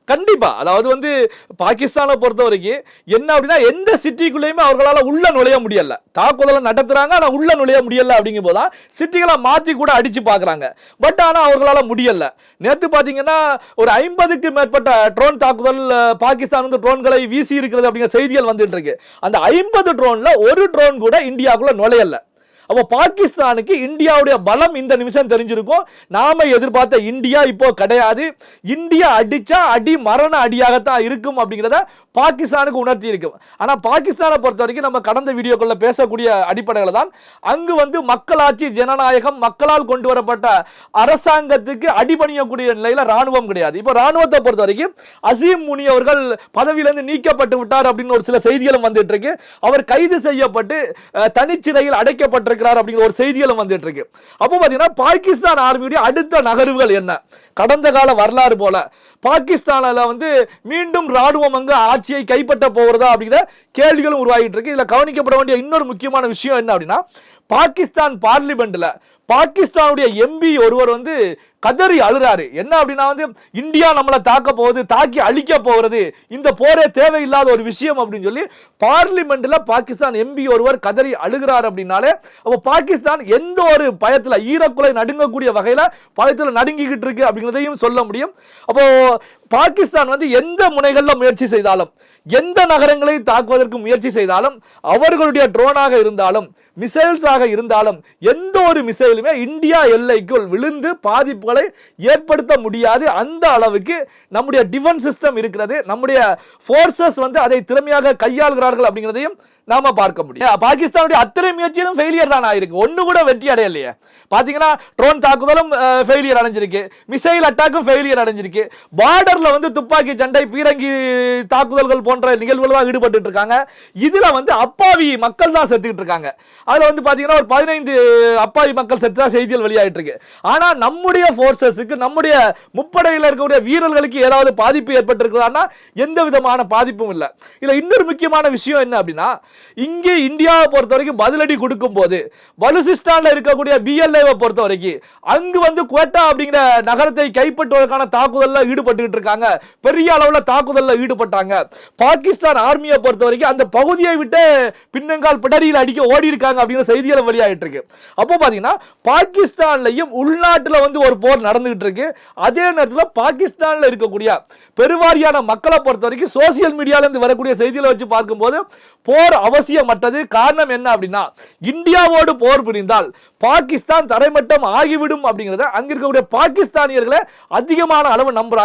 கண்டிப்பா. அதாவது வந்து பாகிஸ்தானை பொறுத்தவரைக்கும் என்ன அப்படின்னா, எந்த சிட்டிக்குள்ளேயுமே அவர்களால உள்ள நுழைய முடியல. தாக்குதலை நடத்துறாங்க, ஆனா உள்ள நுழைய முடியல அப்படிங்கும் போது தான் சிட்டிகளை மாத்தி கூட அடிச்சு பார்க்கறாங்க. பட் ஆனா அவர்களால முடியல. நேத்து பாத்தீங்கன்னா ஒரு 50க்கு மேற்பட்ட ட்ரோன் தாக்குதல் பாகிஸ்தான் வந்து ட்ரோன்களை வீசி இருக்கிறது அப்படிங்கிற செய்திகள் வந்துட்டு இருக்கு. அந்த 50 ட்ரோன்ல ஒரு ட்ரோன் கூட இந்தியாவுக்குள்ள நுழையல. அப்போ பாகிஸ்தானுக்கு இந்தியாவுடைய பலம் இந்த நிமிஷம் தெரிஞ்சிருக்கும். நாம எதிர்பார்த்த இந்தியா இப்போ கிடையாது. இந்தியா அடிச்சா அடி மரண அடியாகத்தான் இருக்கும் அப்படிங்கிறத பாகிஸ்தானுக்கு உணர்த்தி இருக்கும். ஆனா பாகிஸ்தானை பொறுத்த வரைக்கும் நம்ம கடந்த வீடியோக்குள்ள பேசக்கூடிய அடிப்படையில் தான் அங்கு வந்து மக்களாட்சி ஜனநாயகம் மக்களால் கொண்டு வரப்பட்ட அரசாங்கத்துக்கு அடிபணியக்கூடிய நிலையில ராணுவம் கிடையாது. இப்போ ராணுவத்தை பொறுத்த வரைக்கும் அசீம் முனி அவர்கள் பதவியிலிருந்து நீக்கப்பட்டு விட்டார் அப்படின்னு ஒரு சில செய்திகளும் வந்துட்டு இருக்கு. அவர் கைது செய்யப்பட்டு தனிச்சிறையில் அடைக்கப்பட்டிருக்கிறார் அப்படிங்கிற ஒரு செய்திகளும் வந்துட்டு இருக்கு. அப்போ பாத்தீங்கன்னா பாகிஸ்தான் ஆர்மியுடைய அடுத்த நகர்வுகள் என்ன? கடந்த கால வரலாறு போல பாகிஸ்தானில் வந்து மீண்டும் ராணுவம் அங்கு ஆட்சியை கைப்பற்ற போகிறதா அப்படிங்கிற கேள்விகளும் உருவாகிட்டு இருக்கு. இதுல கவனிக்கப்பட வேண்டிய இன்னொரு முக்கியமான விஷயம் என்ன அப்படின்னா, பாகிஸ்தான் பார்லிமெண்ட்ல பாகிஸ்தானுடைய எம்பி ஒருவர் வந்து கதறி அழுறாரு. என்ன அப்படின்னா வந்து இந்தியா நம்மளை தாக்க போகுது, தாக்கி அழிக்க போகிறது, இந்த போரே தேவையில்லாத ஒரு விஷயம் அப்படின்னு சொல்லி பார்லிமெண்ட்ல பாகிஸ்தான் எம்பி ஒருவர் கதறி அழுகிறார் அப்படின்னாலே அப்போ பாகிஸ்தான் எந்த ஒரு பயத்துல ஈரக்குலை நடுங்கக்கூடிய வகையில பயத்துல நடுங்கிக்கிட்டு இருக்கு அப்படிங்கிறதையும் சொல்ல முடியும். அப்போ பாகிஸ்தான் வந்து எந்த முனைகள்ல முயற்சி செய்தாலும் எந்த நகரங்களை தாக்குவதற்கு முயற்சி செய்தாலும் அவர்களுடைய ட்ரோனாக இருந்தாலும் மிசைல்ஸாக இருந்தாலும் எந்த ஒரு மிசைலுமே இந்தியா எல்லைக்குள் விழுந்து பாதிப்புகளை ஏற்படுத்த முடியாது. அந்த அளவுக்கு நம்முடைய டிஃபென்ஸ் சிஸ்டம் இருக்கிறது. நம்முடைய ஃபோர்சஸ் வந்து அதை திறமையாக கையாளுகிறார்கள் அப்படிங்கிறதையும் நாம பார்க்க முடியும். பாகிஸ்தானுடைய அத்தனை முயற்சியும் ஃபெயிலியர் தான் ஆயிருக்கு. ஒன்னு கூட வெற்றி அடையலையே. பாத்தீங்கன்னா ட்ரோன் தாக்குதலும் ஃபெயிலியர் அடைஞ்சிருக்கு, மிசைல் அட்டாக்கும் ஃபெயிலியர் அடைஞ்சிருக்கு. பார்டர்ல வந்து துப்பாக்கி சண்டை பீரங்கி தாக்குதல்கள் போன்ற நிகழ்வுகள் தான் ஈடுபட்டு இருக்காங்க. இதுல வந்து அப்பாவி மக்கள் தான் செத்துக்கிட்டு இருக்காங்க. அதுல வந்து பாத்தீங்கன்னா ஒரு 15 அப்பாவி மக்கள் செத்தா செய்திகள் வெளியாயிட்டு இருக்கு. ஆனா நம்முடைய போர்சஸுக்கு நம்முடைய முப்படையில் இருக்கக்கூடிய வீரர்களுக்கு ஏதாவது பாதிப்பு ஏற்பட்டிருக்கிறதா? எந்த விதமான பாதிப்பும் இல்லை. இதுல இன்னொரு முக்கியமான விஷயம் என்ன அப்படின்னா, இங்கே இந்தியாவை பொறுத்த வரைக்கும் பதிலடி கொடுக்கும் போது பலுசிஸ்தான்ல இருக்கக்கூடிய பிஎல்ஏவை பொறுத்த வரைக்கும் அங்கு வந்து குவேட்டா அப்படிங்கிற நகரத்தை கைப்பற்றுவதற்கான தாக்குதல்ல ஈடுபட்டு இருக்காங்க. பெரிய அளவுல தாக்குதல்ல ஈடுபட்டாங்க. பாகிஸ்தான் ஆர்மியை பொறுத்த வரைக்கும் அந்த பகுதியை விட்டு பின்னங்கால் பிடரியில் அடிக்க ஓடி இருக்காங்க அப்படிங்கிற செய்திகள் வெளியாயிட்டு இருக்கு. அப்போ பாத்தீங்கன்னா பாகிஸ்தான்லயும் உள்நாட்டுல வந்து ஒரு போர் நடந்துகிட்டு இருக்கு. அதே நேரத்தில் பாகிஸ்தான்ல இருக்கக்கூடிய பெருவாரியான மக்களை பொறுத்த வரைக்கும் சோசியல் மீடியால இருந்து வரக்கூடிய செய்திகளை வச்சு பார்க்கும்போது போர் அவசியமற்றது. காரணம் என்ன அப்படின்னா, இந்தியாவோடு போர் புரிந்தால் பாகிஸ்தான் தரைமட்டம் ஆகிவிடும் அப்படிங்கறத அங்க இருக்கக்கூடிய பாகிஸ்தானியர்களை அதிகமான அளவு நம்புறாங்க.